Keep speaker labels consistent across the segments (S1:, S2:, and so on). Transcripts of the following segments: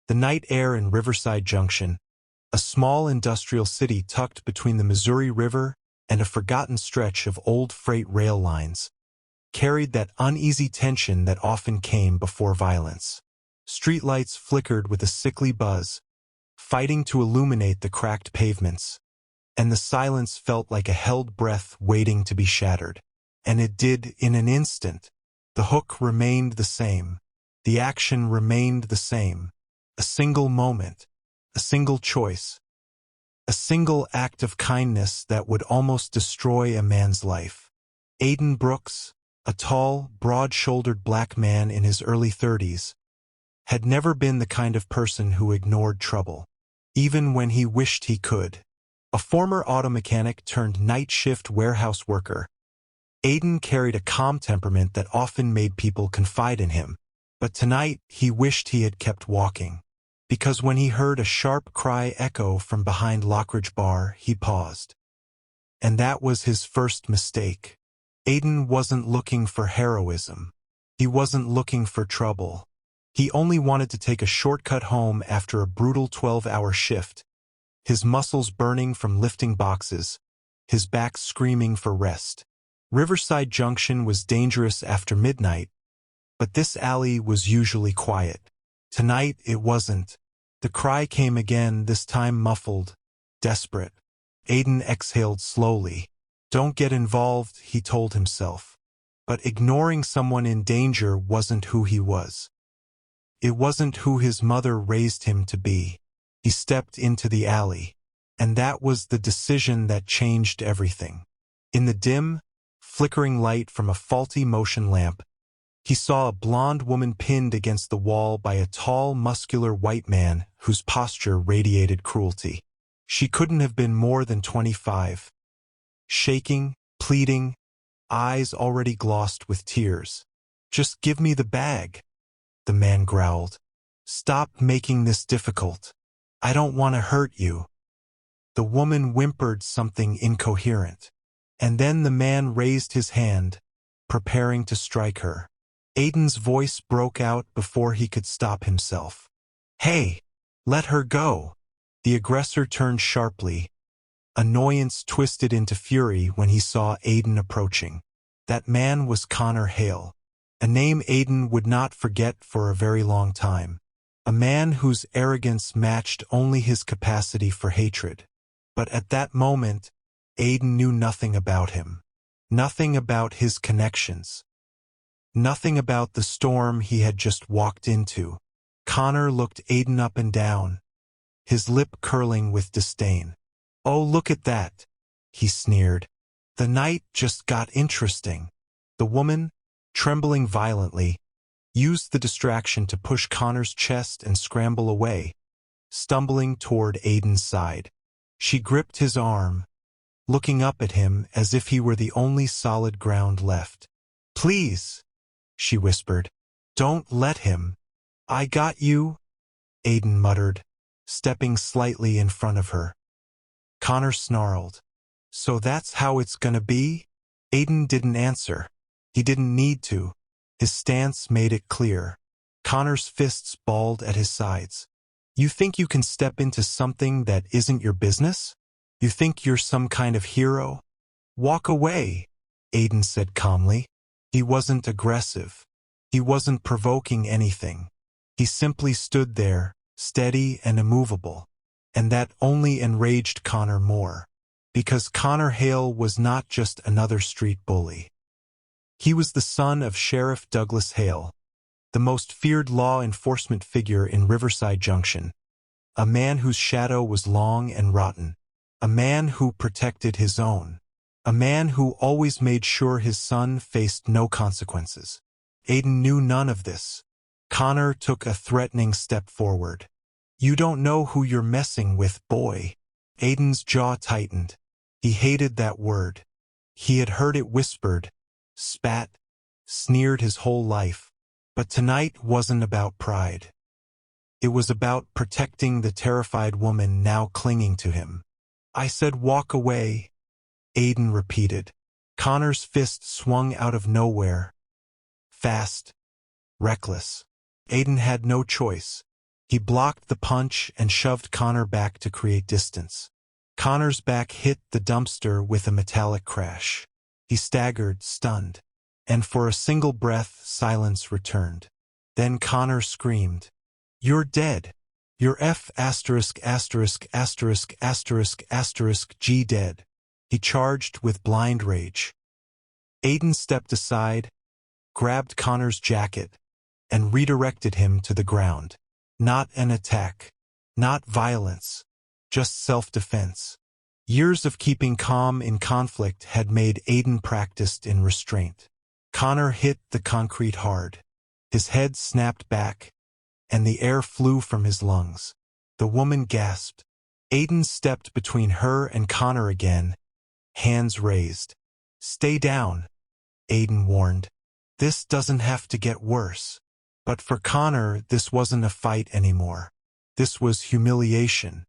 S1: The night air in Riverside Junction, a small industrial city tucked between the Missouri River and a forgotten stretch of old freight rail lines, carried that uneasy tension that often came before violence. Streetlights flickered with a sickly buzz, fighting to illuminate the cracked pavements, and the silence felt like a held breath waiting to be shattered. And it did in an instant. The hook remained the same. The action remained the same. A single moment, a single choice, a single act of kindness that would almost destroy a man's life. Aiden Brooks, a tall, broad-shouldered black man in his early 30s, had never been the kind of person who ignored trouble, even when he wished he could. A former auto mechanic turned night shift warehouse worker, Aiden carried a calm temperament that often made people confide in him. But tonight he wished he had kept walking, because when he heard a sharp cry echo from behind Lockridge Bar, he paused. And that was his first mistake. Aiden wasn't looking for heroism. He wasn't looking for trouble. He only wanted to take a shortcut home after a brutal 12-hour shift, his muscles burning from lifting boxes, his back screaming for rest. Riverside Junction was dangerous after midnight, but this alley was usually quiet. Tonight it wasn't. The cry came again, this time muffled, desperate. Aiden exhaled slowly. Don't get involved, he told himself. But ignoring someone in danger wasn't who he was. It wasn't who his mother raised him to be. He stepped into the alley, and that was the decision that changed everything. In the dim, flickering light from a faulty motion lamp, he saw a blonde woman pinned against the wall by a tall, muscular white man whose posture radiated cruelty. She couldn't have been more than 25. Shaking, pleading, eyes already glossed with tears. "Just give me the bag," the man growled. "Stop making this difficult. I don't want to hurt you." The woman whimpered something incoherent, and then the man raised his hand, preparing to strike her. Aiden's voice broke out before he could stop himself. "Hey, let her go." The aggressor turned sharply. Annoyance twisted into fury when he saw Aiden approaching. That man was Connor Hale, a name Aiden would not forget for a very long time. A man whose arrogance matched only his capacity for hatred. But at that moment, Aiden knew nothing about him. Nothing about his connections. Nothing about the storm he had just walked into. Connor looked Aiden up and down, his lip curling with disdain. "Oh, look at that," he sneered. "The night just got interesting." The woman, trembling violently, used the distraction to push Connor's chest and scramble away, stumbling toward Aiden's side. She gripped his arm, looking up at him as if he were the only solid ground left. "Please," she whispered, "don't let him." "I got you," Aiden muttered, stepping slightly in front of her. Connor snarled. "So that's how it's gonna be?" Aiden didn't answer. He didn't need to. His stance made it clear. Connor's fists balled at his sides. "You think you can step into something that isn't your business? You think you're some kind of hero? Walk away," Aiden said calmly. He wasn't aggressive. He wasn't provoking anything. He simply stood there, steady and immovable. And that only enraged Connor more. Because Connor Hale was not just another street bully. He was the son of Sheriff Douglas Hale, the most feared law enforcement figure in Riverside Junction. A man whose shadow was long and rotten. A man who protected his own. A man who always made sure his son faced no consequences. Aiden knew none of this. Connor took a threatening step forward. "You don't know who you're messing with, boy." Aiden's jaw tightened. He hated that word. He had heard it whispered, spat, sneered his whole life. But tonight wasn't about pride. It was about protecting the terrified woman now clinging to him. "I said walk away," Aiden repeated. Connor's fist swung out of nowhere. Fast, reckless. Aiden had no choice. He blocked the punch and shoved Connor back to create distance. Connor's back hit the dumpster with a metallic crash. He staggered, stunned, and for a single breath, silence returned. Then Connor screamed, "You're dead! You're G dead." He charged with blind rage. Aiden stepped aside, grabbed Connor's jacket, and redirected him to the ground. Not an attack. Not violence. Just self-defense. Years of keeping calm in conflict had made Aiden practiced in restraint. Connor hit the concrete hard. His head snapped back, and the air flew from his lungs. The woman gasped. Aiden stepped between her and Connor again, hands raised. "Stay down," Aiden warned. "This doesn't have to get worse." But for Connor, this wasn't a fight anymore. This was humiliation.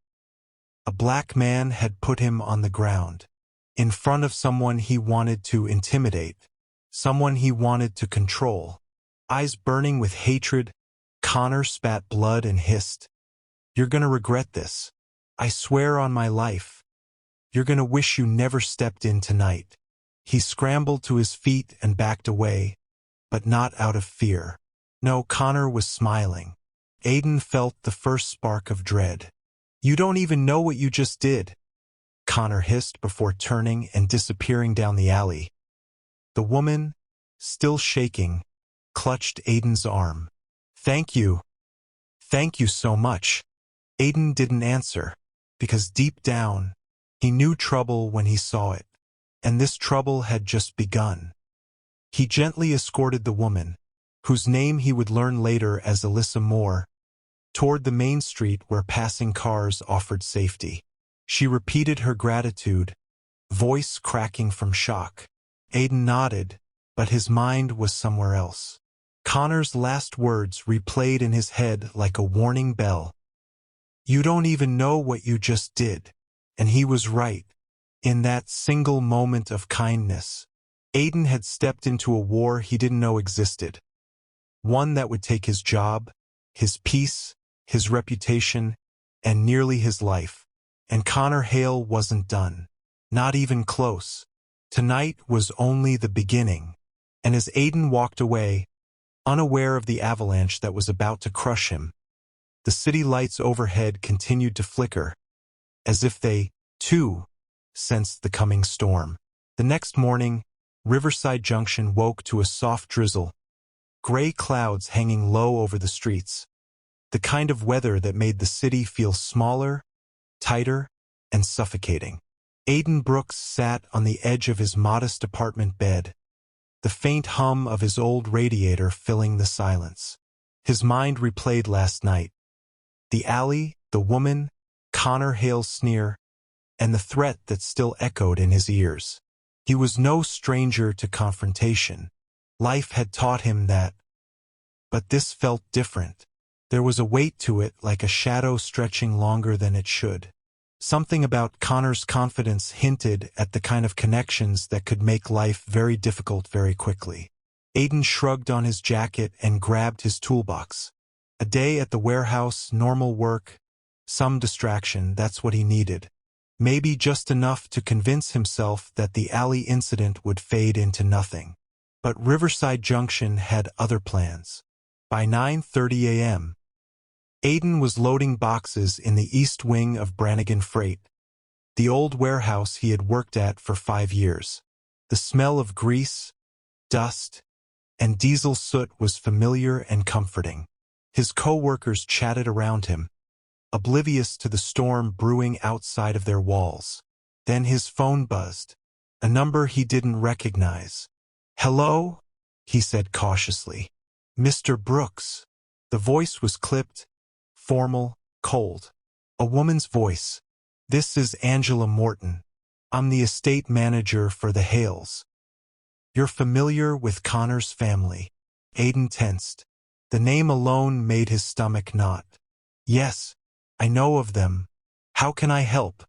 S1: A black man had put him on the ground, in front of someone he wanted to intimidate, someone he wanted to control. Eyes burning with hatred, Connor spat blood and hissed, "You're gonna regret this. I swear on my life. You're gonna wish you never stepped in tonight." He scrambled to his feet and backed away, but not out of fear. No, Connor was smiling. Aiden felt the first spark of dread. "You don't even know what you just did," Connor hissed before turning and disappearing down the alley. The woman, still shaking, clutched Aiden's arm. "Thank you. Thank you so much." Aiden didn't answer, because deep down, he knew trouble when he saw it, and this trouble had just begun. He gently escorted the woman, whose name he would learn later as Alyssa Moore, toward the main street where passing cars offered safety. She repeated her gratitude, voice cracking from shock. Aiden nodded, but his mind was somewhere else. Connor's last words replayed in his head like a warning bell. "You don't even know what you just did." And he was right. In that single moment of kindness, Aiden had stepped into a war he didn't know existed. One that would take his job, his peace, his reputation, and nearly his life. And Connor Hale wasn't done. Not even close. Tonight was only the beginning. And as Aiden walked away, unaware of the avalanche that was about to crush him, the city lights overhead continued to flicker, as if they, too, sensed the coming storm. The next morning, Riverside Junction woke to a soft drizzle, gray clouds hanging low over the streets, the kind of weather that made the city feel smaller, tighter, and suffocating. Aiden Brooks sat on the edge of his modest apartment bed, the faint hum of his old radiator filling the silence. His mind replayed last night. The alley, the woman, Connor Hale's sneer, and the threat that still echoed in his ears. He was no stranger to confrontation. Life had taught him that. But this felt different. There was a weight to it, like a shadow stretching longer than it should. Something about Connor's confidence hinted at the kind of connections that could make life very difficult very quickly. Aiden shrugged on his jacket and grabbed his toolbox. A day at the warehouse, normal work, some distraction, that's what he needed. Maybe just enough to convince himself that the alley incident would fade into nothing. But Riverside Junction had other plans. By 9:30 a.m., Aiden was loading boxes in the east wing of Brannigan Freight, the old warehouse he had worked at for 5 years. The smell of grease, dust, and diesel soot was familiar and comforting. His co-workers chatted around him, oblivious to the storm brewing outside of their walls. Then his phone buzzed, a number he didn't recognize. "Hello?" he said cautiously. "Mr. Brooks." The voice was clipped, formal, cold. A woman's voice. "This is Angela Morton. I'm the estate manager for the Hales. You're familiar with Connor's family." Aiden tensed. The name alone made his stomach knot. "Yes, I know of them. How can I help?"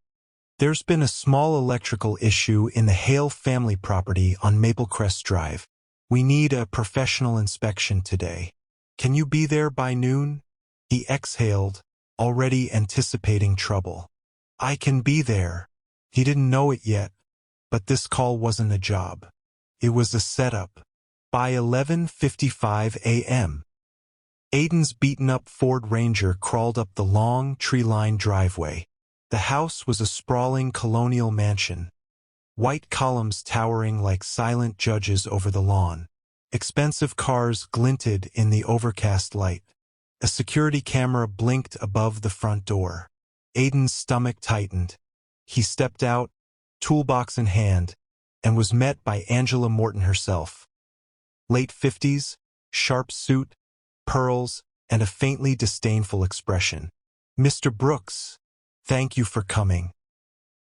S1: "There's been a small electrical issue in the Hale family property on Maplecrest Drive. We need a professional inspection today. Can you be there by noon?" He exhaled, already anticipating trouble. I can be there. He didn't know it yet, but this call wasn't a job. It was a setup. By 11:55 a.m., Aiden's beaten-up Ford Ranger crawled up the long, tree-lined driveway. The house was a sprawling colonial mansion, white columns towering like silent judges over the lawn. Expensive cars glinted in the overcast light. A security camera blinked above the front door. Aiden's stomach tightened. He stepped out, toolbox in hand, and was met by Angela Morton herself. Late 50s, sharp suit, pearls, and a faintly disdainful expression. Mr. Brooks, thank you for coming.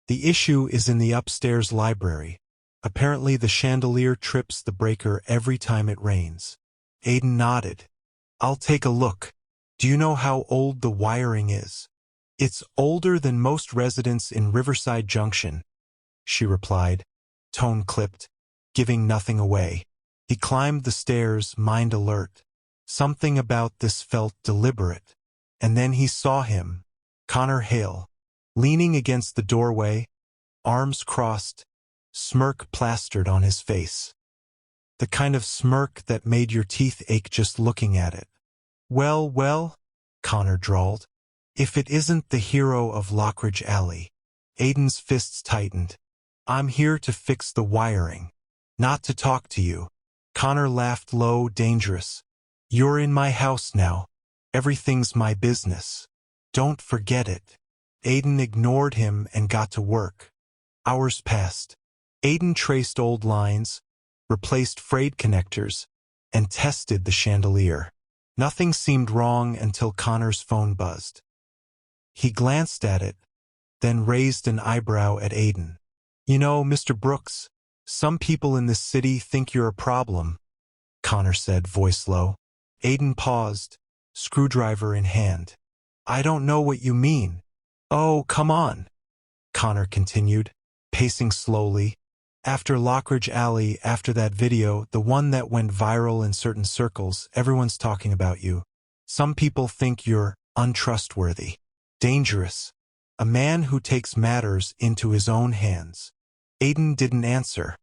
S1: The issue is in the upstairs library. Apparently the chandelier trips the breaker every time it rains. Aiden nodded. I'll take a look. Do you know how old the wiring is? It's older than most residents in Riverside Junction, she replied, tone clipped, giving nothing away. He climbed the stairs, mind alert. Something about this felt deliberate. And then he saw him, Connor Hale, leaning against the doorway, arms crossed, smirk plastered on his face. The kind of smirk that made your teeth ache just looking at it. Well, Connor drawled. If it isn't the hero of Lockridge Alley. Aiden's fists tightened. I'm here to fix the wiring, not to talk to you. Connor laughed low, dangerous. You're in my house now. Everything's my business. Don't forget it. Aiden ignored him and got to work. Hours passed. Aiden traced old lines, replaced frayed connectors, and tested the chandelier. Nothing seemed wrong until Connor's phone buzzed. He glanced at it, then raised an eyebrow at Aiden. You know, Mr. Brooks, some people in this city think you're a problem, Connor said, voice low. Aiden paused, screwdriver in hand. I don't know what you mean. Oh, come on, Connor continued, pacing slowly. After Lockridge Alley, after that video, the one that went viral in certain circles, everyone's talking about you. Some people think you're untrustworthy, dangerous, a man who takes matters into his own hands. Aiden didn't answer.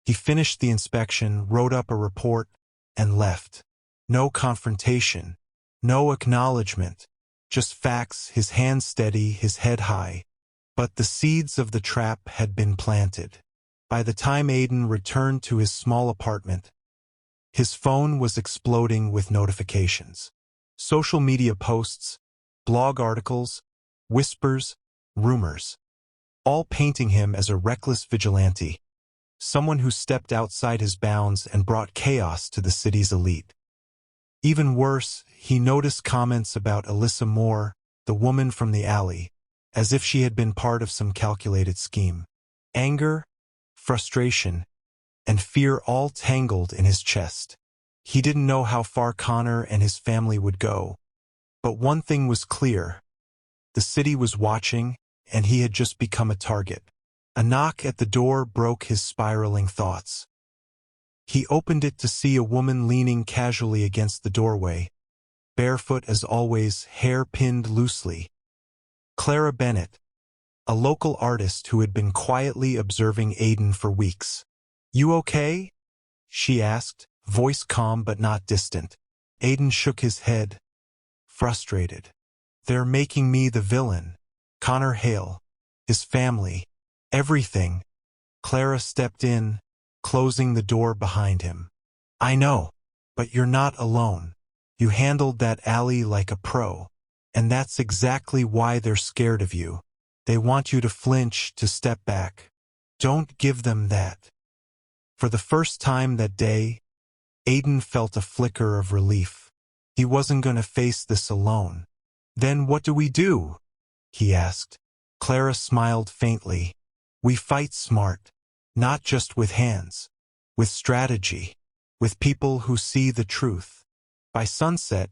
S1: He finished the inspection, wrote up a report, and left. No confrontation, no acknowledgement, just facts, his hands steady, his head high. But the seeds of the trap had been planted. By the time Aiden returned to his small apartment, his phone was exploding with notifications. Social media posts, blog articles, whispers, rumors, all painting him as a reckless vigilante, someone who stepped outside his bounds and brought chaos to the city's elite. Even worse, he noticed comments about Alyssa Moore, the woman from the alley, as if she had been part of some calculated scheme. Anger, frustration, and fear all tangled in his chest. He didn't know how far Connor and his family would go. But one thing was clear. The city was watching, and he had just become a target. A knock at the door broke his spiraling thoughts. He opened it to see a woman leaning casually against the doorway, barefoot as always, hair pinned loosely. Clara Bennett, a local artist who had been quietly observing Aiden for weeks. You okay? She asked, voice calm but not distant. Aiden shook his head, frustrated. They're making me the villain. Connor Hale, his family, everything. Clara stepped in, closing the door behind him. I know, but you're not alone. You handled that alley like a pro, and that's exactly why they're scared of you. They want you to flinch, to step back. Don't give them that. For the first time that day, Aiden felt a flicker of relief. He wasn't going to face this alone. Then what do we do? He asked. Clara smiled faintly. We fight smart, not just with hands, with strategy, with people who see the truth. By sunset,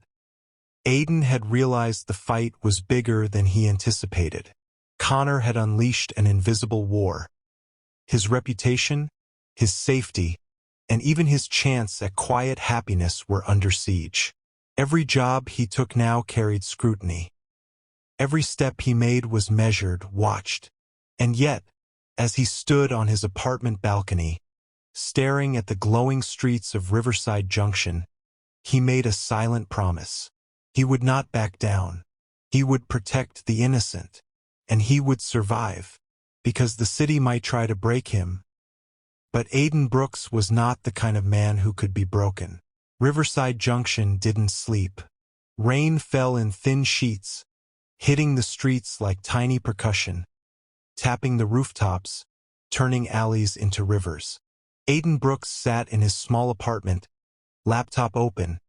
S1: Aiden had realized the fight was bigger than he anticipated. Connor had unleashed an invisible war. His reputation, his safety, and even his chance at quiet happiness were under siege. Every job he took now carried scrutiny. Every step he made was measured, watched. And yet, as he stood on his apartment balcony, staring at the glowing streets of Riverside Junction, he made a silent promise. He would not back down. He would protect the innocent. And he would survive. Because the city might try to break him. But Aiden Brooks was not the kind of man who could be broken. Riverside Junction didn't sleep. Rain fell in thin sheets, hitting the streets like tiny percussion, tapping the rooftops, turning alleys into rivers. Aiden Brooks sat in his small apartment, laptop open,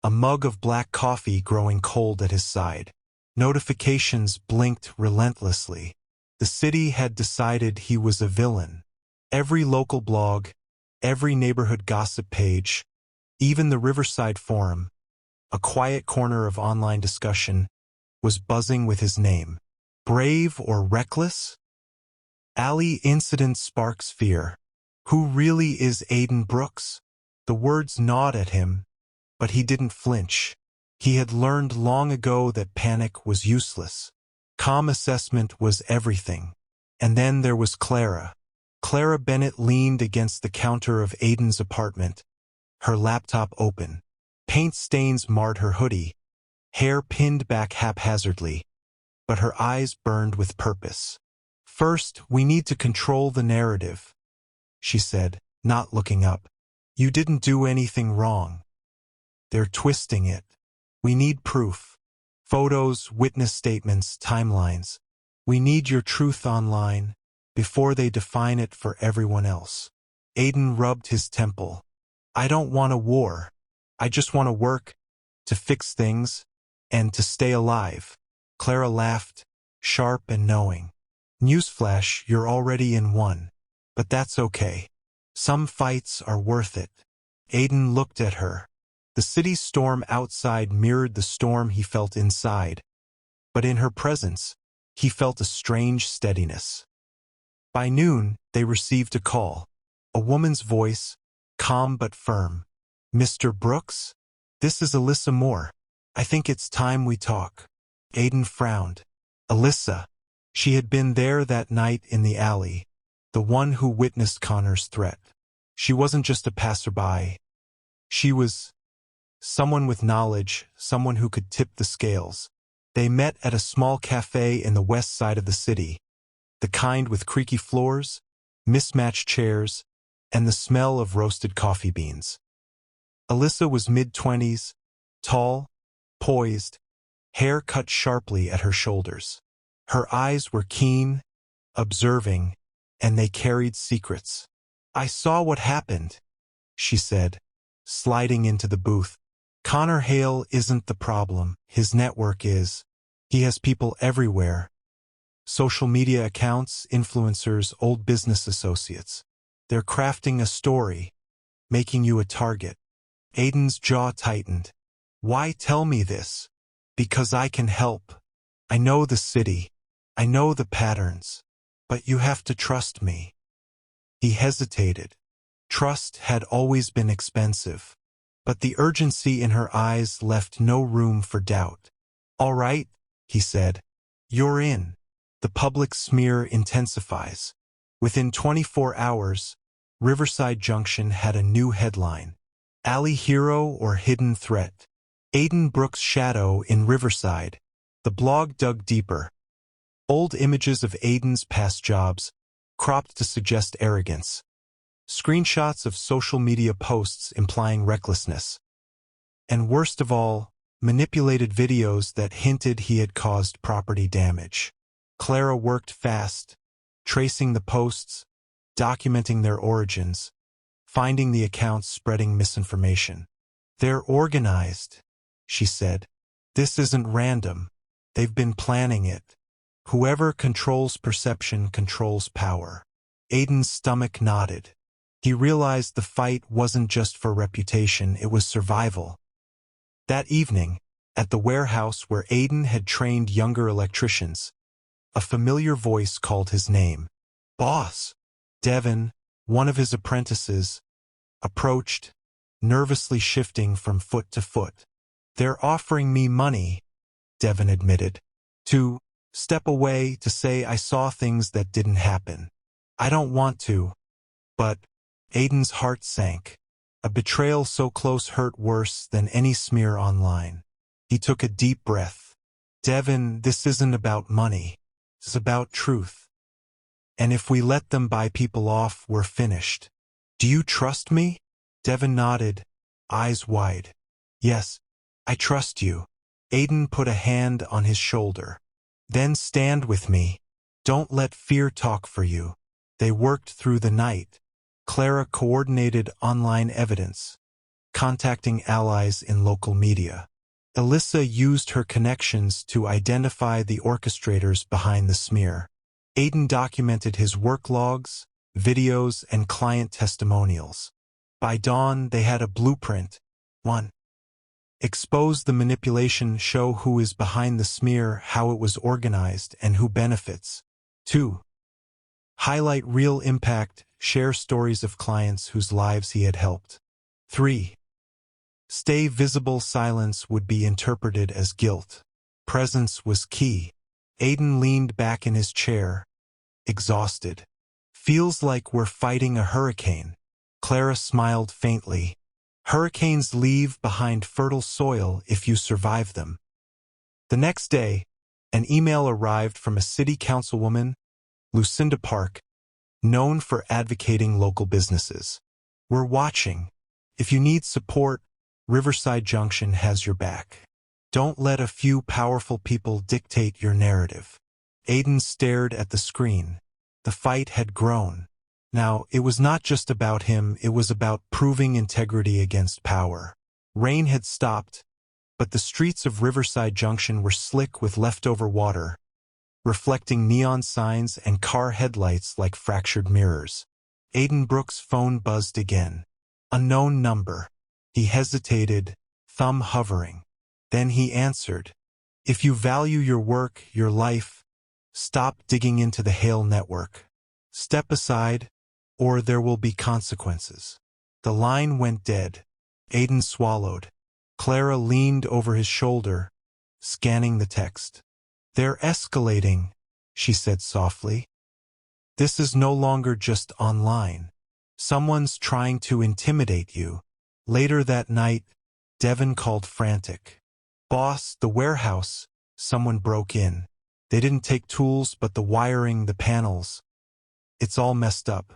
S1: a mug of black coffee growing cold at his side. Notifications blinked relentlessly. The city had decided he was a villain. Every local blog, every neighborhood gossip page, even the Riverside Forum, a quiet corner of online discussion, was buzzing with his name. Brave or reckless? Alley incident sparks fear. Who really is Aiden Brooks? The words gnawed at him, but he didn't flinch. He had learned long ago that panic was useless. Calm assessment was everything. And then there was Clara. Clara Bennett leaned against the counter of Aiden's apartment, her laptop open. Paint stains marred her hoodie, hair pinned back haphazardly, but her eyes burned with purpose. First, we need to control the narrative, she said, not looking up. You didn't do anything wrong. They're twisting it. We need proof. Photos, witness statements, timelines. We need your truth online before they define it for everyone else. Aiden rubbed his temple. I don't want a war. I just want to work, to fix things, and to stay alive. Clara laughed, sharp and knowing. Newsflash, you're already in one. But that's okay. Some fights are worth it. Aiden looked at her. The city storm outside mirrored the storm he felt inside. But in her presence, he felt a strange steadiness. By noon, they received a call. A woman's voice, calm but firm. Mr. Brooks? This is Alyssa Moore. I think it's time we talk. Aiden frowned. Alyssa. She had been there that night in the alley, the one who witnessed Connor's threat. She wasn't just a passerby. She was someone with knowledge, someone who could tip the scales. They met at a small cafe in the west side of the city, the kind with creaky floors, mismatched chairs, and the smell of roasted coffee beans. Alyssa was mid-20s, tall, poised, hair cut sharply at her shoulders. Her eyes were keen, observing, and they carried secrets. I saw what happened, she said, sliding into the booth. Connor Hale isn't the problem, his network is. He has people everywhere. Social media accounts, influencers, old business associates. They're crafting a story, making you a target. Aiden's jaw tightened. Why tell me this? Because I can help. I know the city. I know the patterns. But you have to trust me. He hesitated. Trust had always been expensive. But the urgency in her eyes left no room for doubt. All right, he said. You're in. The public smear intensifies. Within 24 hours, Riverside Junction had a new headline. Alley hero or hidden threat. Aiden Brooks' shadow in Riverside. The blog dug deeper. Old images of Aiden's past jobs, cropped to suggest arrogance. Screenshots of social media posts implying recklessness. And worst of all, manipulated videos that hinted he had caused property damage. Clara worked fast, tracing the posts, documenting their origins, finding the accounts spreading misinformation. They're organized, she said. This isn't random. They've been planning it. Whoever controls perception controls power. Aiden's stomach nodded. He realized the fight wasn't just for reputation, it was survival. That evening, at the warehouse where Aiden had trained younger electricians, a familiar voice called his name. Boss! Devin, one of his apprentices, approached, nervously shifting from foot to foot. They're offering me money, Devon admitted. To step away, to say I saw things that didn't happen. I don't want to, but Aiden's heart sank. A betrayal so close hurt worse than any smear online. He took a deep breath. Devon, this isn't about money. It's about truth. And if we let them buy people off, we're finished. Do you trust me? Devon nodded, eyes wide. Yes, I trust you. Aiden put a hand on his shoulder. Then stand with me. Don't let fear talk for you. They worked through the night. Clara coordinated online evidence, contacting allies in local media. Alyssa used her connections to identify the orchestrators behind the smear. Aiden documented his work logs, videos, and client testimonials. By dawn, they had a blueprint. 1. Expose the manipulation, show who is behind the smear, how it was organized, and who benefits. 2. Highlight real impact, share stories of clients whose lives he had helped. 3. Stay visible, silence would be interpreted as guilt. Presence was key. Aiden leaned back in his chair, exhausted. Feels like we're fighting a hurricane. Clara smiled faintly. Hurricanes leave behind fertile soil if you survive them. The next day, an email arrived from a city councilwoman, Lucinda Park, known for advocating local businesses. We're watching. If you need support, Riverside Junction has your back. Don't let a few powerful people dictate your narrative. Aiden stared at the screen. The fight had grown. Now, it was not just about him, it was about proving integrity against power. Rain had stopped, but the streets of Riverside Junction were slick with leftover water, reflecting neon signs and car headlights like fractured mirrors. Aiden Brooks' phone buzzed again. Unknown number. He hesitated, thumb hovering. Then he answered. If you value your work, your life, stop digging into the Hale network. Step aside, or there will be consequences. The line went dead. Aiden swallowed. Clara leaned over his shoulder, scanning the text. They're escalating, she said softly. This is no longer just online. Someone's trying to intimidate you. Later that night, Devon called frantic. Boss, the warehouse. Someone broke in. They didn't take tools, but the wiring, the panels. It's all messed up.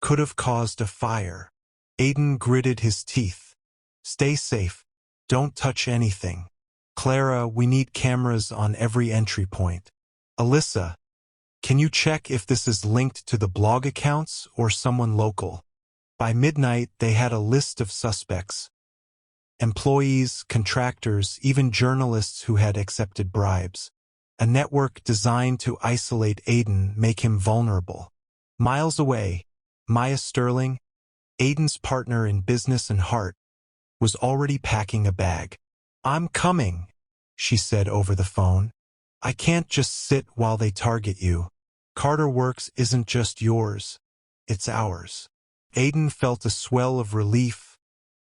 S1: Could have caused a fire. Aiden gritted his teeth. Stay safe. Don't touch anything. Clara, we need cameras on every entry point. Alyssa, can you check if this is linked to the blog accounts or someone local? By midnight, they had a list of suspects. Employees, contractors, even journalists who had accepted bribes. A network designed to isolate Aiden, make him vulnerable. Miles away, Maya Sterling, Aiden's partner in business and heart, was already packing a bag. I'm coming, she said over the phone. I can't just sit while they target you. Carter Works isn't just yours, it's ours. Aiden felt a swell of relief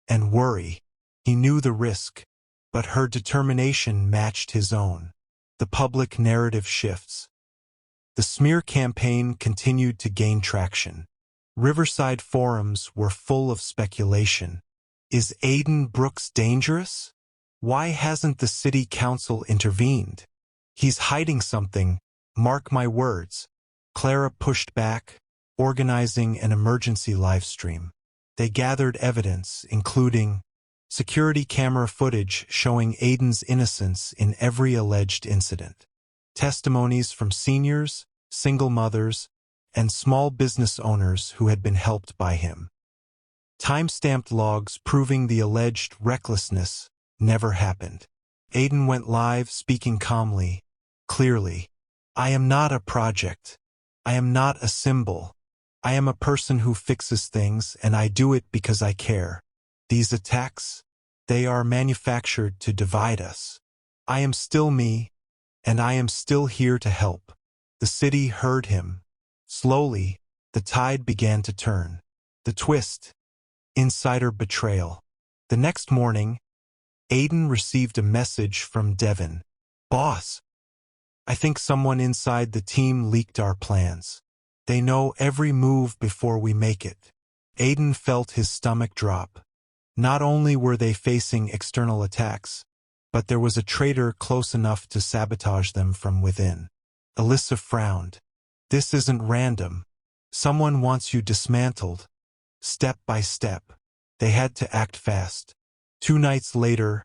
S1: and worry. He knew the risk, but her determination matched his own. The public narrative shifts. The smear campaign continued to gain traction. Riverside forums were full of speculation. Is Aiden Brooks dangerous? Why hasn't the city council intervened? He's hiding something, mark my words. Clara pushed back, organizing an emergency live stream. They gathered evidence, including security camera footage showing Aiden's innocence in every alleged incident, testimonies from seniors, single mothers, and small business owners who had been helped by him. Time-stamped logs proving the alleged recklessness never happened. Aiden went live, speaking calmly, clearly. I am not a project. I am not a symbol. I am a person who fixes things, and I do it because I care. These attacks, they are manufactured to divide us. I am still me, and I am still here to help. The city heard him. Slowly, the tide began to turn. The twist. Insider betrayal. The next morning, Aiden received a message from Devin. "Boss, I think someone inside the team leaked our plans. They know every move before we make it." Aiden felt his stomach drop. Not only were they facing external attacks, but there was a traitor close enough to sabotage them from within. Alyssa frowned. "This isn't random. Someone wants you dismantled, step by step." They had to act fast. 2 nights later,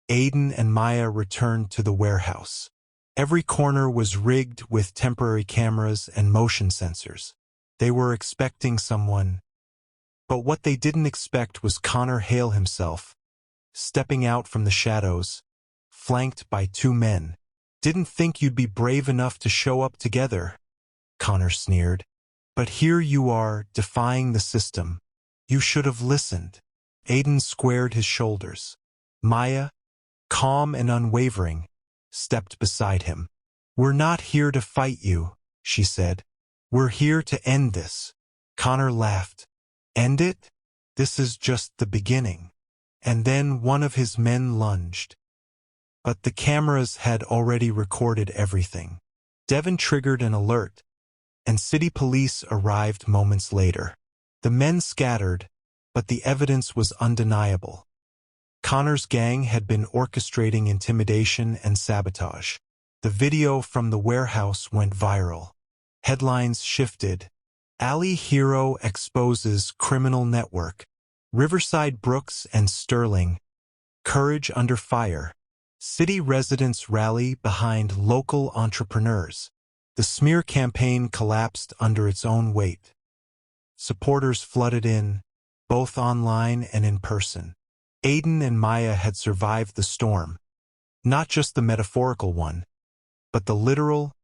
S1: Aiden and Maya returned to the warehouse. Every corner was rigged with temporary cameras and motion sensors. They were expecting someone, but what they didn't expect was Connor Hale himself, stepping out from the shadows, flanked by 2 men. "Didn't think you'd be brave enough to show up together," Connor sneered. "But here you are, defying the system. You should have listened." Aiden squared his shoulders. Maya, calm and unwavering, stepped beside him. "We're not here to fight you," she said. "We're here to end this." Connor laughed. "End it? This is just the beginning." And then one of his men lunged. But the cameras had already recorded everything. Devin triggered an alert, and city police arrived moments later. The men scattered, but the evidence was undeniable. Connor's gang had been orchestrating intimidation and sabotage. The video from the warehouse went viral. Headlines shifted. "Alley Hero exposes criminal network." "Riverside Brooks and Sterling. Courage under fire." City residents rally behind local entrepreneurs. The smear campaign collapsed under its own weight. Supporters flooded in, both online and in person. Aiden and Maya had survived the storm. Not just the metaphorical one, but the literal,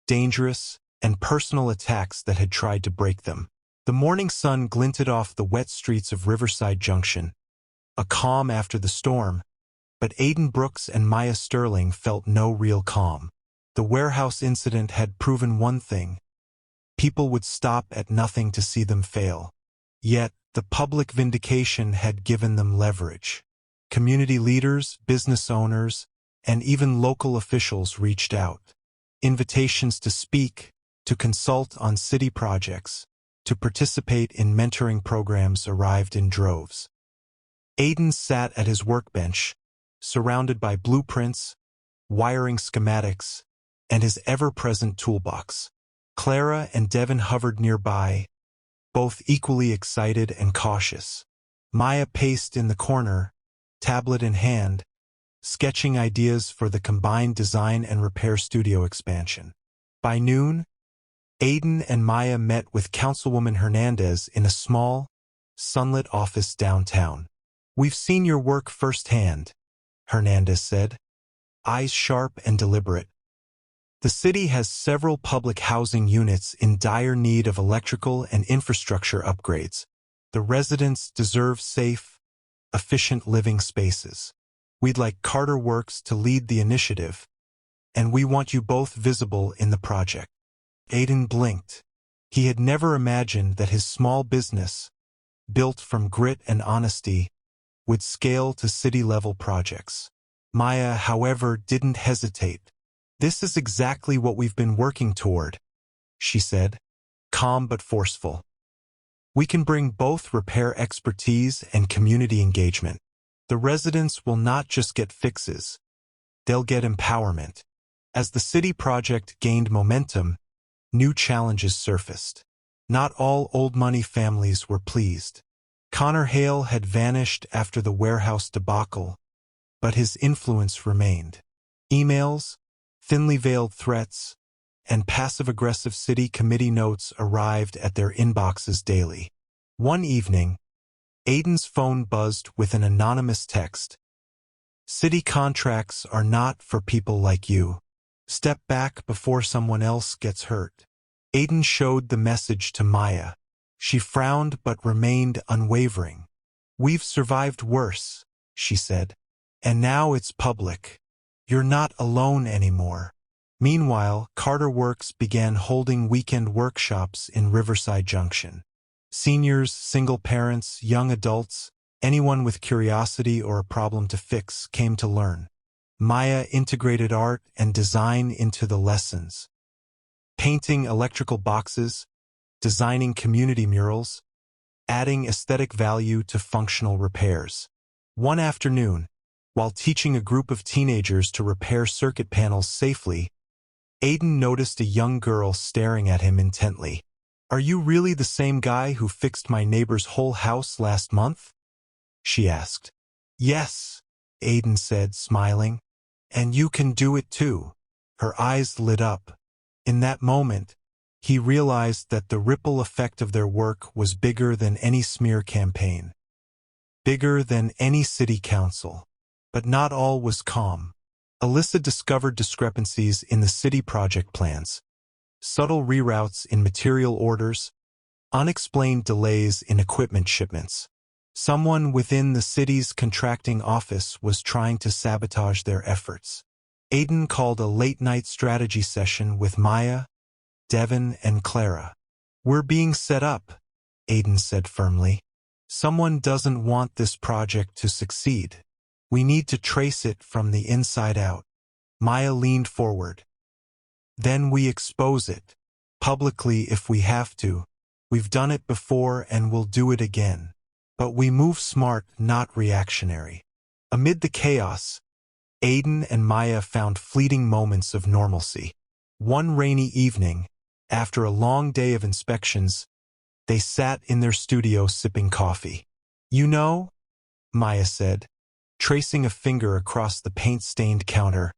S1: dangerous, and personal attacks that had tried to break them. The morning sun glinted off the wet streets of Riverside Junction, a calm after the storm, but Aiden Brooks and Maya Sterling felt no real calm. The warehouse incident had proven one thing: people would stop at nothing to see them fail. Yet, the public vindication had given them leverage. Community leaders, business owners, and even local officials reached out. Invitations to speak, to consult on city projects, to participate in mentoring programs arrived in droves. Aiden sat at his workbench, surrounded by blueprints, wiring schematics, and his ever-present toolbox. Clara and Devin hovered nearby, both equally excited and cautious. Maya paced in the corner, tablet in hand, sketching ideas for the combined design and repair studio expansion. By noon, Aiden and Maya met with Councilwoman Hernandez in a small, sunlit office downtown. "We've seen your work firsthand," Hernandez said, eyes sharp and deliberate. "The city has several public housing units in dire need of electrical and infrastructure upgrades. The residents deserve safe, efficient living spaces. We'd like Carter Works to lead the initiative, and we want you both visible in the project." Aiden blinked. He had never imagined that his small business, built from grit and honesty, would scale to city-level projects. Maya, however, didn't hesitate. "This is exactly what we've been working toward," she said, calm but forceful. "We can bring both repair expertise and community engagement. The residents will not just get fixes, they'll get empowerment." As the city project gained momentum, new challenges surfaced. Not all old-money families were pleased. Connor Hale had vanished after the warehouse debacle, but his influence remained. Emails, thinly veiled threats, and passive-aggressive city committee notes arrived at their inboxes daily. One evening, Aiden's phone buzzed with an anonymous text. "City contracts are not for people like you. Step back before someone else gets hurt." Aiden showed the message to Maya. She frowned but remained unwavering. "We've survived worse," she said. "And now it's public. You're not alone anymore." Meanwhile, Carter Works began holding weekend workshops in Riverside Junction. Seniors, single parents, young adults, Anyone with curiosity or a problem to fix came to learn. Maya integrated art and design into the lessons. Painting electrical boxes, designing community murals, adding aesthetic value to functional repairs. One afternoon, while teaching a group of teenagers to repair circuit panels safely, Aiden noticed a young girl staring at him intently. "Are you really the same guy who fixed my neighbor's whole house last month?" she asked. "Yes," Aiden said, smiling. "And you can do it too." Her eyes lit up. In that moment, he realized that the ripple effect of their work was bigger than any smear campaign, bigger than any city council. But not all was calm. Alyssa discovered discrepancies in the city project plans, subtle reroutes in material orders, unexplained delays in equipment shipments. Someone within the city's contracting office was trying to sabotage their efforts. Aiden called a late-night strategy session with Maya, Devin, and Clara. "We're being set up," Aiden said firmly. "Someone doesn't want this project to succeed. We need to trace it from the inside out." Maya leaned forward. "Then we expose it, publicly if we have to. We've done it before and we'll do it again. But we move smart, not reactionary." Amid the chaos, Aiden and Maya found fleeting moments of normalcy. One rainy evening, after a long day of inspections, they sat in their studio sipping coffee. "You know," Maya said, tracing a finger across the paint-stained counter,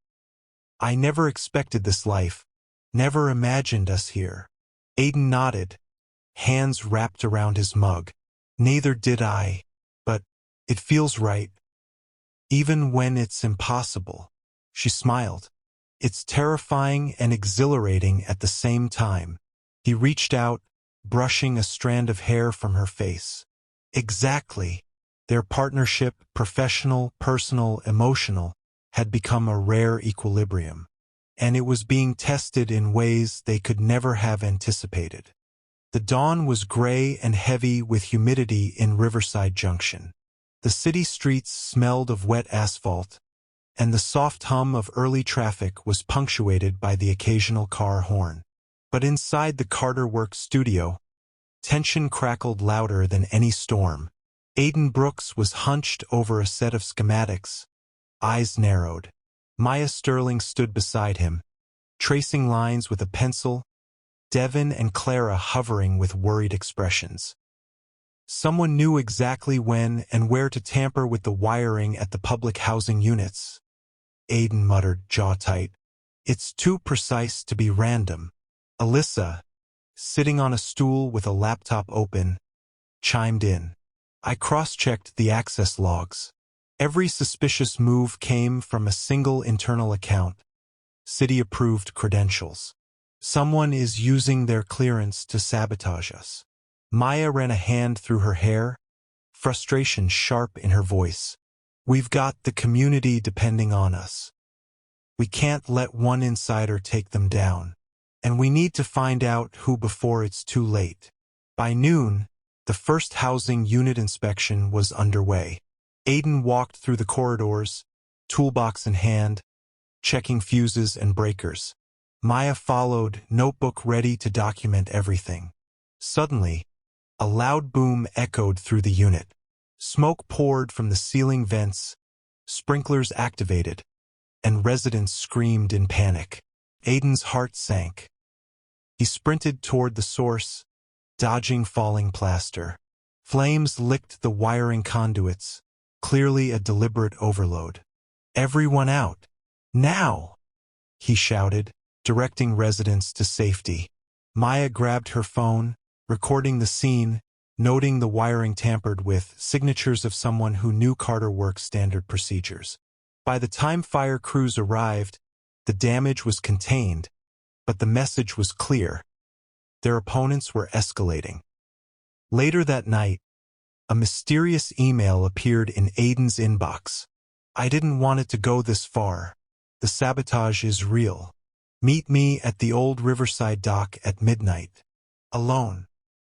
S1: "I never expected this life, never imagined us here." Aiden nodded, hands wrapped around his mug. "Neither did I, but it feels right. Even when it's impossible." She smiled. "It's terrifying and exhilarating at the same time." He reached out, brushing a strand of hair from her face. "Exactly." Their partnership, professional, personal, emotional, had become a rare equilibrium, and it was being tested in ways they could never have anticipated. The dawn was gray and heavy with humidity in Riverside Junction. The city streets smelled of wet asphalt, and the soft hum of early traffic was punctuated by the occasional car horn. But inside the Carter Works studio, tension crackled louder than any storm. Aiden Brooks was hunched over a set of schematics, eyes narrowed. Maya Sterling stood beside him, tracing lines with a pencil, Devin and Clara hovering with worried expressions. Someone knew exactly when and where to tamper with the wiring at the public housing units, Aiden muttered, jaw tight. "It's too precise to be random." Alyssa, sitting on a stool with a laptop open, chimed in. "I cross-checked the access logs. Every suspicious move came from a single internal account, city-approved credentials. Someone is using their clearance to sabotage us." Maya ran a hand through her hair, frustration sharp in her voice. "We've got the community depending on us. We can't let one insider take them down. And we need to find out who before it's too late." By noon, the first housing unit inspection was underway. Aiden walked through the corridors, toolbox in hand, checking fuses and breakers. Maya followed, notebook ready to document everything. Suddenly, a loud boom echoed through the unit. Smoke poured from the ceiling vents, sprinklers activated, and residents screamed in panic. Aiden's heart sank. He sprinted toward the source, dodging falling plaster. Flames licked the wiring conduits, clearly a deliberate overload. "Everyone out! Now!" he shouted, directing residents to safety. Maya grabbed her phone, recording the scene, noting the wiring tampered with, signatures of someone who knew Carter Works standard procedures. By the time fire crews arrived, the damage was contained, but the message was clear. Their opponents were escalating. Later that night, a mysterious email appeared in Aiden's inbox. "I didn't want it to go this far. The sabotage is real. Meet me at the old Riverside dock at midnight. Alone."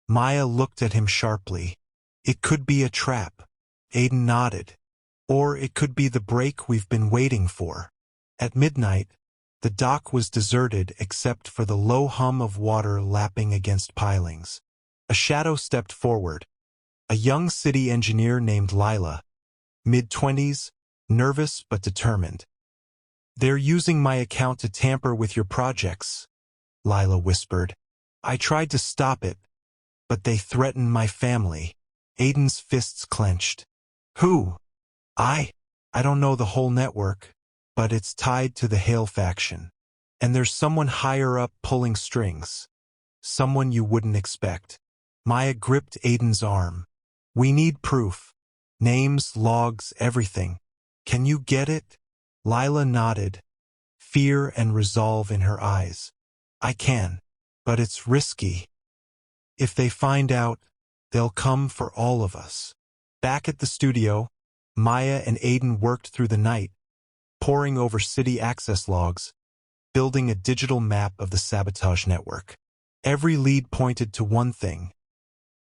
S1: Maya looked at him sharply. "It could be a trap." Aiden nodded. Or it could be the break we've been waiting for. At midnight, the dock was deserted except for the low hum of water lapping against pilings. A shadow stepped forward. A young city engineer named Lila, mid-20s, nervous but determined. "They're using my account to tamper with your projects," Lila whispered. "I tried to stop it, but they threatened my family." Aiden's fists clenched. "Who?" I don't know the whole network, but it's tied to the Hale faction. And there's someone higher up pulling strings. Someone you wouldn't expect." Maya gripped Aiden's arm. "We need proof. Names, logs, everything. Can you get it?" Lila nodded, fear and resolve in her eyes. "I can, but it's risky. If they find out, they'll come for all of us." Back at the studio, Maya and Aiden worked through the night, poring over city access logs, building a digital map of the sabotage network. Every lead pointed to one thing: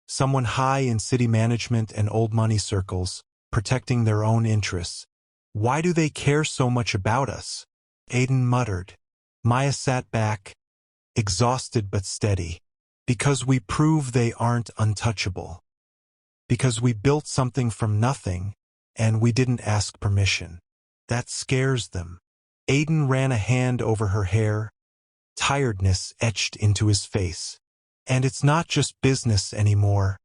S1: someone high in city management and old money circles, protecting their own interests. "Why do they care so much about us?" Aiden muttered. Maya sat back, exhausted but steady. "Because we prove they aren't untouchable. Because we built something from nothing, and we didn't ask permission. That scares them." Aiden ran a hand over her hair, tiredness etched into his face. "And it's not just business anymore.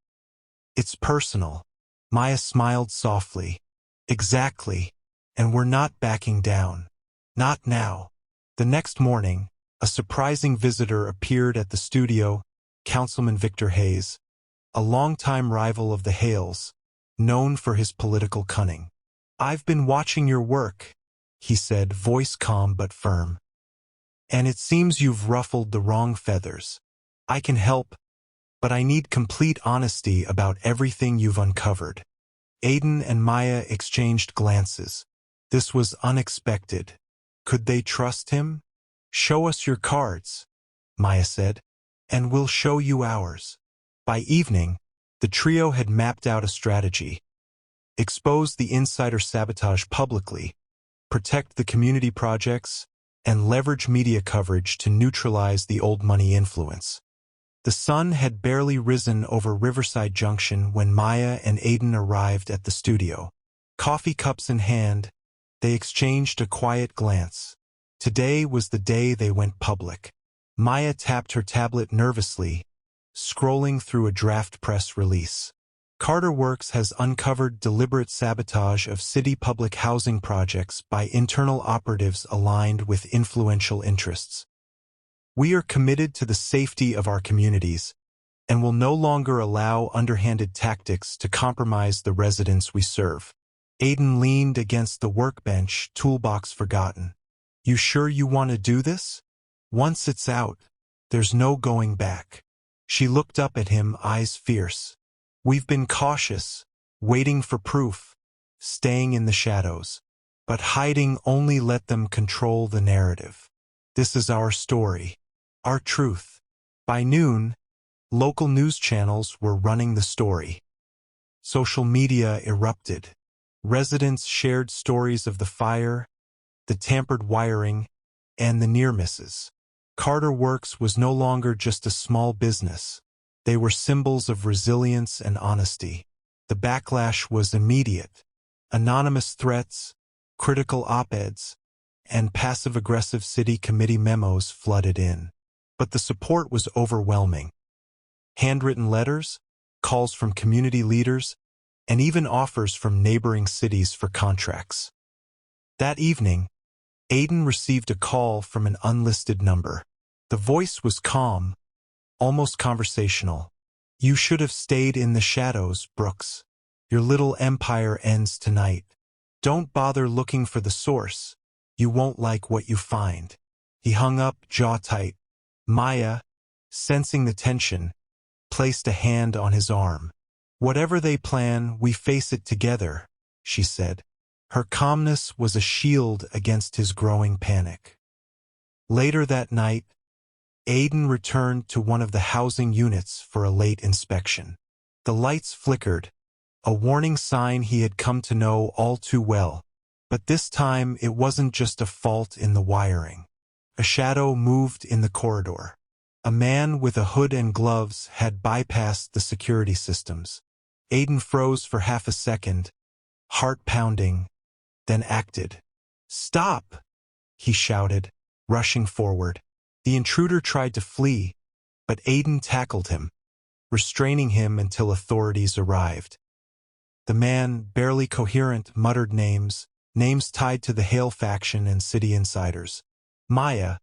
S1: It's personal." Maya smiled softly. "Exactly. And we're not backing down. Not now." The next morning, a surprising visitor appeared at the studio, Councilman Victor Hayes, a longtime rival of the Hales, known for his political cunning. "I've been watching your work," he said, voice calm but firm. "And it seems you've ruffled the wrong feathers. I can help, but I need complete honesty about everything you've uncovered." Aiden and Maya exchanged glances. This was unexpected. Could they trust him? "Show us your cards," Maya said, "and we'll show you ours." By evening, the trio had mapped out a strategy: expose the insider sabotage publicly, protect the community projects, and leverage media coverage to neutralize the old money influence. The sun had barely risen over Riverside Junction when Maya and Aiden arrived at the studio. Coffee cups in hand, they exchanged a quiet glance. Today was the day they went public. Maya tapped her tablet nervously, scrolling through a draft press release. Carter Works has uncovered deliberate sabotage of city public housing projects by internal operatives aligned with influential interests. "We are committed to the safety of our communities and will no longer allow underhanded tactics to compromise the residents we serve." Aiden leaned against the workbench, toolbox forgotten. "You sure you want to do this? Once it's out, there's no going back." She looked up at him, eyes fierce. "We've been cautious, waiting for proof, staying in the shadows. But hiding only let them control the narrative. This is our story, our truth." By noon, local news channels were running the story. Social media erupted. Residents shared stories of the fire, the tampered wiring, and the near misses. Carter Works was no longer just a small business. They were symbols of resilience and honesty. The backlash was immediate. Anonymous threats, critical op-eds, and passive-aggressive city committee memos flooded in. But the support was overwhelming. Handwritten letters, calls from community leaders, and even offers from neighboring cities for contracts. That evening, Aiden received a call from an unlisted number. The voice was calm, almost conversational. "You should have stayed in the shadows, Brooks. Your little empire ends tonight. Don't bother looking for the source. You won't like what you find." He hung up, jaw tight. Maya, sensing the tension, placed a hand on his arm. "Whatever they plan, we face it together," she said. Her calmness was a shield against his growing panic. Later that night, Aiden returned to one of the housing units for a late inspection. The lights flickered, a warning sign he had come to know all too well. But this time it wasn't just a fault in the wiring. A shadow moved in the corridor. A man with a hood and gloves had bypassed the security systems. Aiden froze for half a second, heart pounding, then acted. "Stop!" he shouted, rushing forward. The intruder tried to flee, but Aiden tackled him, restraining him until authorities arrived. The man, barely coherent, muttered names tied to the Hale faction and city insiders. Maya,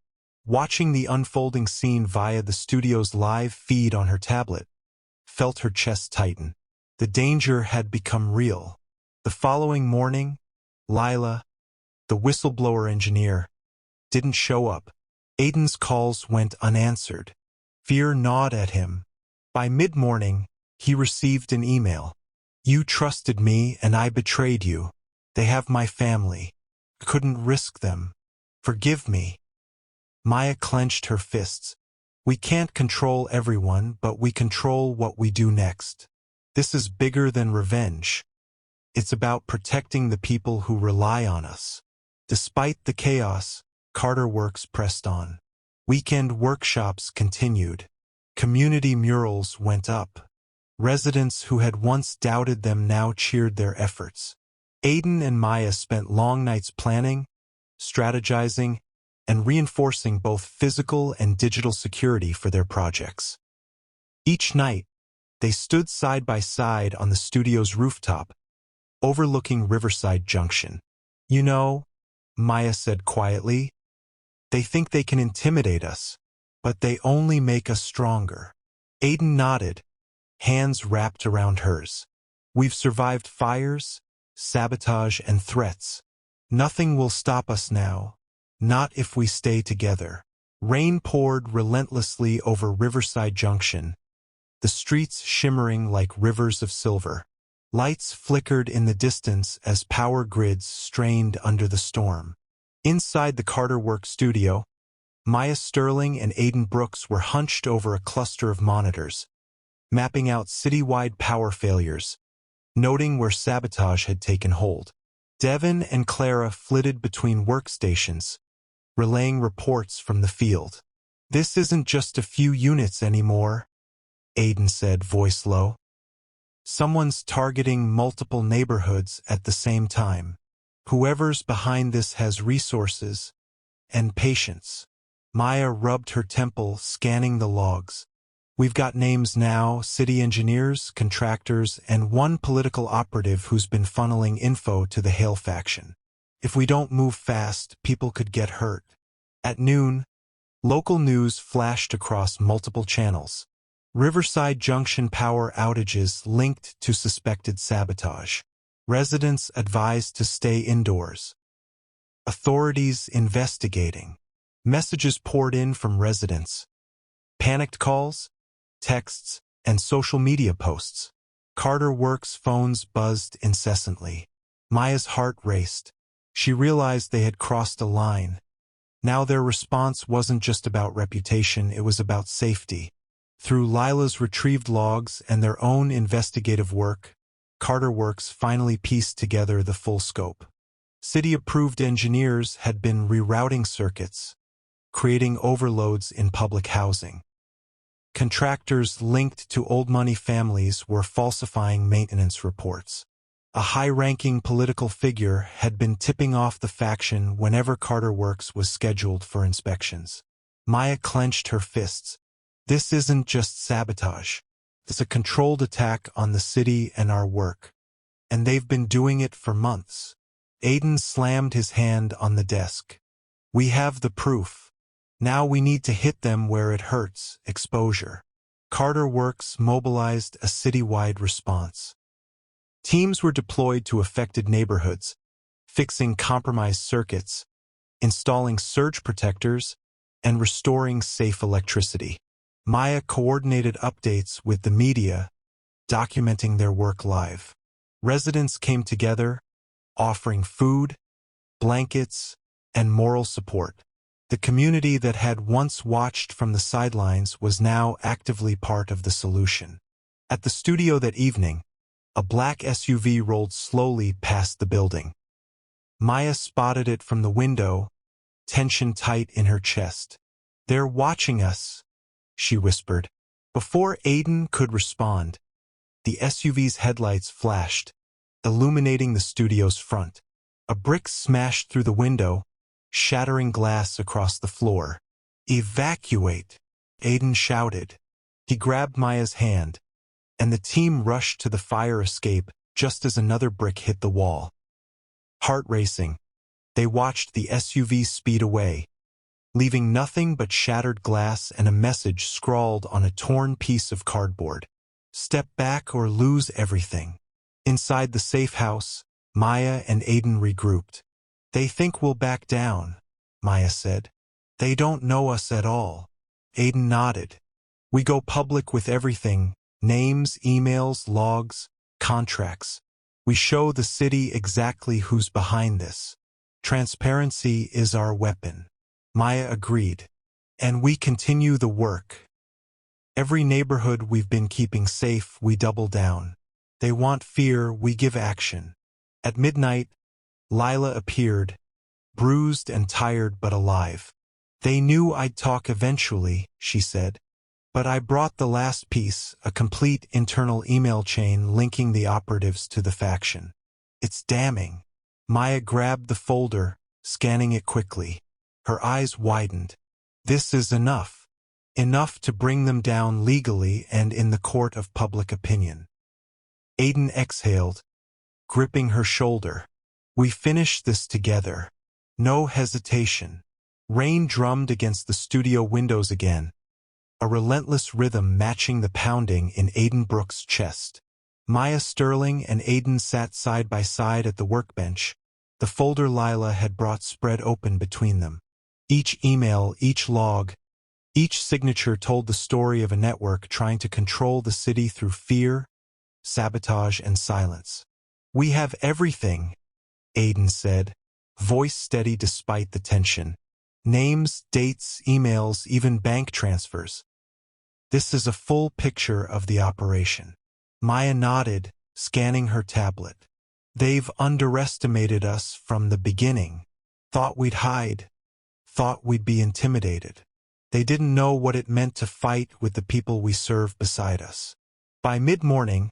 S1: watching the unfolding scene via the studio's live feed on her tablet, felt her chest tighten. The danger had become real. The following morning, Lila, the whistleblower engineer, didn't show up. Aiden's calls went unanswered. Fear gnawed at him. By mid-morning, he received an email. "You trusted me and I betrayed you. They have my family. I couldn't risk them. Forgive me." Maya clenched her fists. "We can't control everyone, but we control what we do next. This is bigger than revenge. It's about protecting the people who rely on us." Despite the chaos, Carter Works pressed on. Weekend workshops continued. Community murals went up. Residents who had once doubted them now cheered their efforts. Aiden and Maya spent long nights planning, strategizing, and reinforcing both physical and digital security for their projects. Each night, they stood side by side on the studio's rooftop, overlooking Riverside Junction. "You know," Maya said quietly, "they think they can intimidate us, but they only make us stronger." Aiden nodded, hands wrapped around hers. "We've survived fires, sabotage, and threats. Nothing will stop us now, not if we stay together." Rain poured relentlessly over Riverside Junction, the streets shimmering like rivers of silver. Lights flickered in the distance as power grids strained under the storm. Inside the Carter Works studio, Maya Sterling and Aiden Brooks were hunched over a cluster of monitors, mapping out citywide power failures, noting where sabotage had taken hold. Devin and Clara flitted between workstations, relaying reports from the field. "This isn't just a few units anymore," Aiden said, voice low. "Someone's targeting multiple neighborhoods at the same time. Whoever's behind this has resources and patience." Maya rubbed her temple, scanning the logs. "We've got names now, city engineers, contractors, and one political operative who's been funneling info to the Hale faction. If we don't move fast, people could get hurt." At noon, local news flashed across multiple channels. Riverside Junction power outages linked to suspected sabotage. Residents advised to stay indoors. Authorities investigating. Messages poured in from residents. Panicked calls, texts, and social media posts. Carter Works phones buzzed incessantly. Maya's heart raced. She realized they had crossed a line. Now their response wasn't just about reputation, it was about safety. Through Lila's retrieved logs and their own investigative work, Carter Works finally pieced together the full scope. City-approved engineers had been rerouting circuits, creating overloads in public housing. Contractors linked to old-money families were falsifying maintenance reports. A high-ranking political figure had been tipping off the faction whenever Carter Works was scheduled for inspections. Maya clenched her fists. "This isn't just sabotage. It's a controlled attack on the city and our work. And they've been doing it for months." Aiden slammed his hand on the desk. "We have the proof. Now we need to hit them where it hurts." Exposure. Carter Works mobilized a citywide response. Teams were deployed to affected neighborhoods, fixing compromised circuits, installing surge protectors, and restoring safe electricity. Maya coordinated updates with the media, documenting their work live. Residents came together, offering food, blankets, and moral support. The community that had once watched from the sidelines was now actively part of the solution. At the studio that evening, A black SUV rolled slowly past the building. Maya spotted it from the window, tension tight in her chest. "They're watching us," she whispered. Before Aiden could respond, the SUV's headlights flashed, illuminating the studio's front. A brick smashed through the window, shattering glass across the floor. "Evacuate!" Aiden shouted. He grabbed Maya's hand, and the team rushed to the fire escape just as another brick hit the wall. Heart racing, they watched the SUV speed away, leaving nothing but shattered glass and a message scrawled on a torn piece of cardboard. "Step back or lose everything." Inside the safe house, Maya and Aiden regrouped. "They think we'll back down," Maya said. "They don't know us at all." Aiden nodded. "We go public with everything, names, emails, logs, contracts. We show the city exactly who's behind this. Transparency is our weapon." Maya agreed. "And we continue the work. Every neighborhood we've been keeping safe, we double down. They want fear, we give action." At midnight, Lila appeared, bruised and tired but alive. "They knew I'd talk eventually," she said. "But I brought the last piece, a complete internal email chain linking the operatives to the faction. It's damning." Maya grabbed the folder, scanning it quickly. Her eyes widened. "This is enough. Enough to bring them down legally and in the court of public opinion." Aiden exhaled, gripping her shoulder. "We finish this together. No hesitation." Rain drummed against the studio windows again, a relentless rhythm matching the pounding in Aiden Brooks' chest. Maya Sterling and Aiden sat side by side at the workbench, the folder Lila had brought spread open between them. Each email, each log, each signature told the story of a network trying to control the city through fear, sabotage, and silence. "We have everything," Aiden said, voice steady despite the tension. "Names, dates, emails, even bank transfers. This is a full picture of the operation." Maya nodded, scanning her tablet. "They've underestimated us from the beginning. Thought we'd hide. Thought we'd be intimidated. They didn't know what it meant to fight with the people we serve beside us." By mid-morning,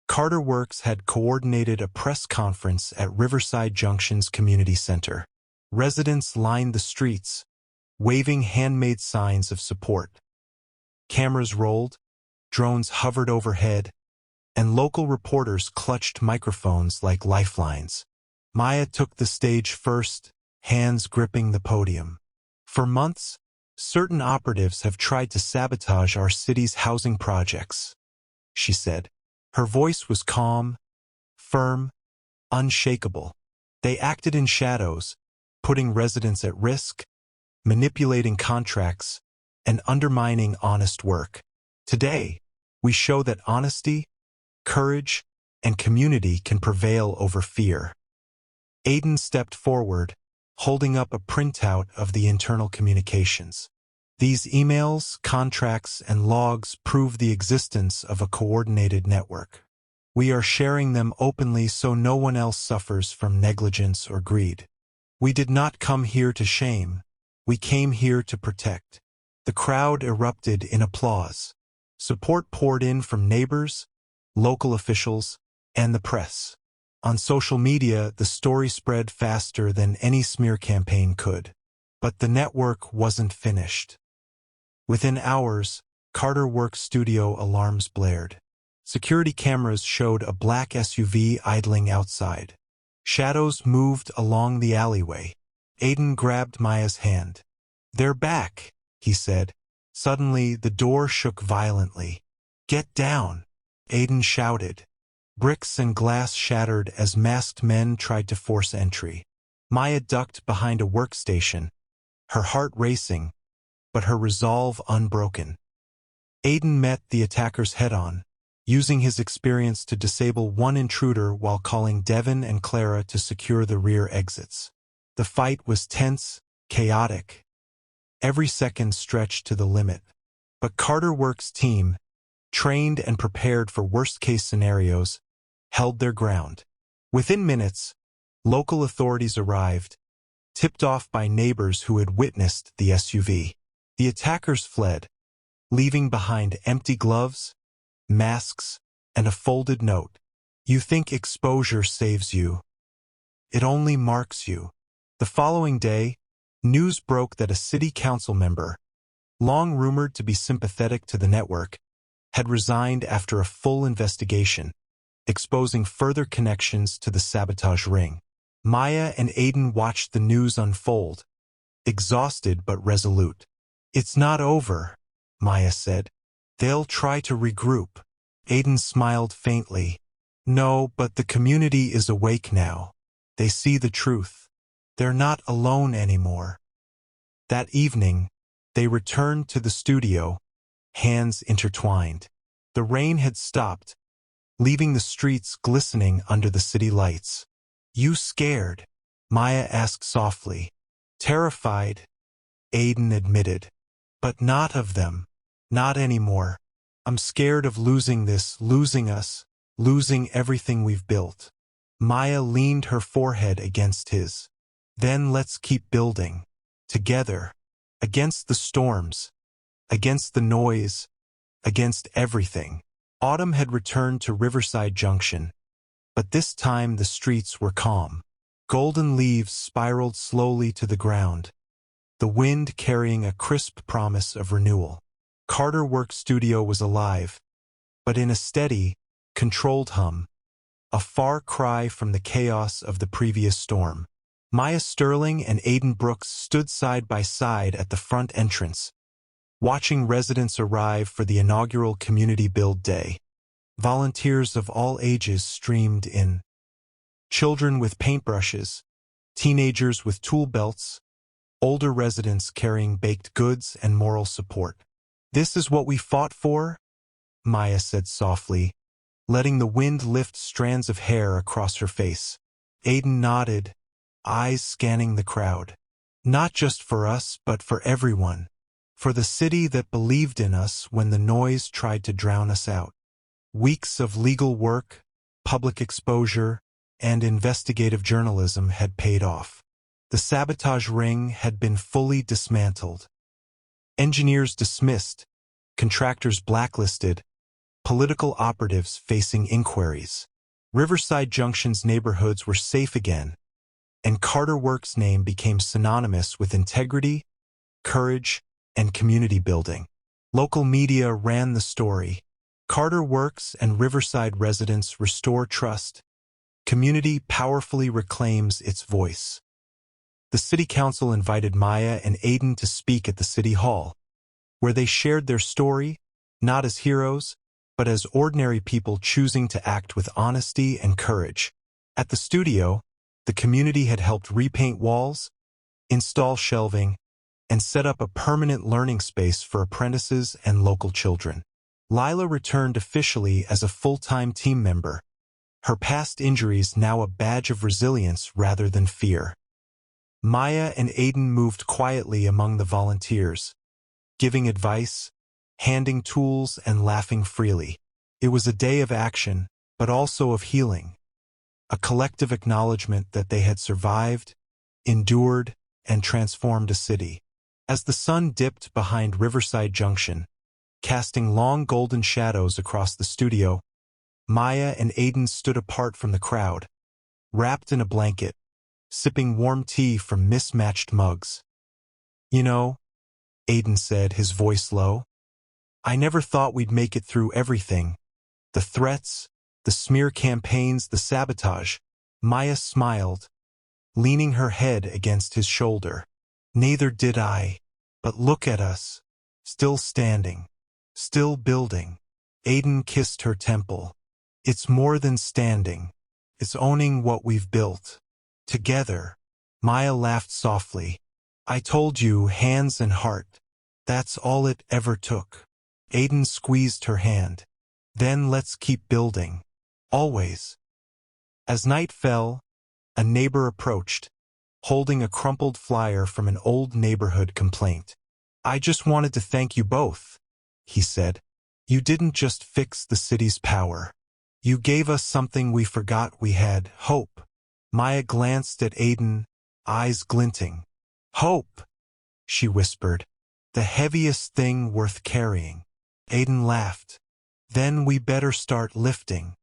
S1: Carter Works had coordinated a press conference at Riverside Junction's community center. Residents lined the streets, waving handmade signs of support. Cameras rolled, drones hovered overhead, and local reporters clutched microphones like lifelines. Maya took the stage first, hands gripping the podium. "For months, certain operatives have tried to sabotage our city's housing projects," she said. Her voice was calm, firm, unshakable. "They acted in shadows, putting residents at risk, manipulating contracts, and undermining honest work. Today, we show that honesty, courage, and community can prevail over fear." Aiden stepped forward, holding up a printout of the internal communications. "These emails, contracts, and logs prove the existence of a coordinated network. We are sharing them openly so no one else suffers from negligence or greed. We did not come here to shame. We came here to protect." The crowd erupted in applause. Support poured in from neighbors, local officials, and the press. On social media, the story spread faster than any smear campaign could. But the network wasn't finished. Within hours, Carter Works studio alarms blared. Security cameras showed a black SUV idling outside. Shadows moved along the alleyway. Aiden grabbed Maya's hand. "They're back," he said. Suddenly, the door shook violently. "Get down," Aiden shouted. Bricks and glass shattered as masked men tried to force entry. Maya ducked behind a workstation, her heart racing, but her resolve unbroken. Aiden met the attackers head-on, using his experience to disable one intruder while calling Devin and Clara to secure the rear exits. The fight was tense, chaotic. Every second stretched to the limit. But Carter Works' team, trained and prepared for worst-case scenarios, held their ground. Within minutes, local authorities arrived, tipped off by neighbors who had witnessed the SUV. The attackers fled, leaving behind empty gloves, masks, and a folded note. You think exposure saves you. It only marks you. The following day, news broke that a city council member, long rumored to be sympathetic to the network, had resigned after a full investigation, exposing further connections to the sabotage ring. Maya and Aiden watched the news unfold, exhausted but resolute. It's not over, Maya said. They'll try to regroup. Aiden smiled faintly. No, but the community is awake now. They see the truth. They're not alone anymore. That evening, they returned to the studio, hands intertwined. The rain had stopped, leaving the streets glistening under the city lights. You scared? Maya asked softly. Terrified, Aiden admitted. But not of them. Not anymore. I'm scared of losing this, losing us, losing everything we've built. Maya leaned her forehead against his. Then let's keep building. Together. Against the storms. Against the noise. Against everything. Autumn had returned to Riverside Junction, but this time the streets were calm. Golden leaves spiraled slowly to the ground, the wind carrying a crisp promise of renewal. Carter Work Studio was alive, but in a steady, controlled hum, a far cry from the chaos of the previous storm. Maya Sterling and Aiden Brooks stood side by side at the front entrance, watching residents arrive for the inaugural Community Build Day. Volunteers of all ages streamed in. Children with paintbrushes, teenagers with tool belts, older residents carrying baked goods and moral support. This is what we fought for? Maya said softly, letting the wind lift strands of hair across her face. Aiden nodded, eyes scanning the crowd. Not just for us, but for everyone. For the city that believed in us when the noise tried to drown us out. Weeks of legal work, public exposure, and investigative journalism had paid off. The sabotage ring had been fully dismantled. Engineers dismissed, contractors blacklisted, political operatives facing inquiries. Riverside Junction's neighborhoods were safe again, and Carter Works' name became synonymous with integrity, courage, and community building. Local media ran the story. Carter Works and Riverside residents restore trust. Community powerfully reclaims its voice. The city council invited Maya and Aiden to speak at the city hall, where they shared their story, not as heroes, but as ordinary people choosing to act with honesty and courage. At the studio, the community had helped repaint walls, install shelving, and set up a permanent learning space for apprentices and local children. Lila returned officially as a full-time team member, her past injuries now a badge of resilience rather than fear. Maya and Aiden moved quietly among the volunteers, giving advice, handing tools, and laughing freely. It was a day of action, but also of healing, a collective acknowledgement that they had survived, endured, and transformed a city. As the sun dipped behind Riverside Junction, casting long golden shadows across the studio, Maya and Aiden stood apart from the crowd, wrapped in a blanket, sipping warm tea from mismatched mugs. You know, Aiden said, his voice low, I never thought we'd make it through everything. The threats, the smear campaigns, the sabotage. Maya smiled, leaning her head against his shoulder. Neither did I. But look at us, still standing, still building. Aiden kissed her temple. It's more than standing. It's owning what we've built. Together. Maya laughed softly. I told you, hands and heart. That's all it ever took. Aiden squeezed her hand. Then let's keep building. Always. As night fell, a neighbor approached, holding a crumpled flyer from an old neighborhood complaint. I just wanted to thank you both, he said. You didn't just fix the city's power. You gave us something we forgot we had, hope. Maya glanced at Aiden, eyes glinting. Hope, she whispered. The heaviest thing worth carrying. Aiden laughed. Then we better start lifting.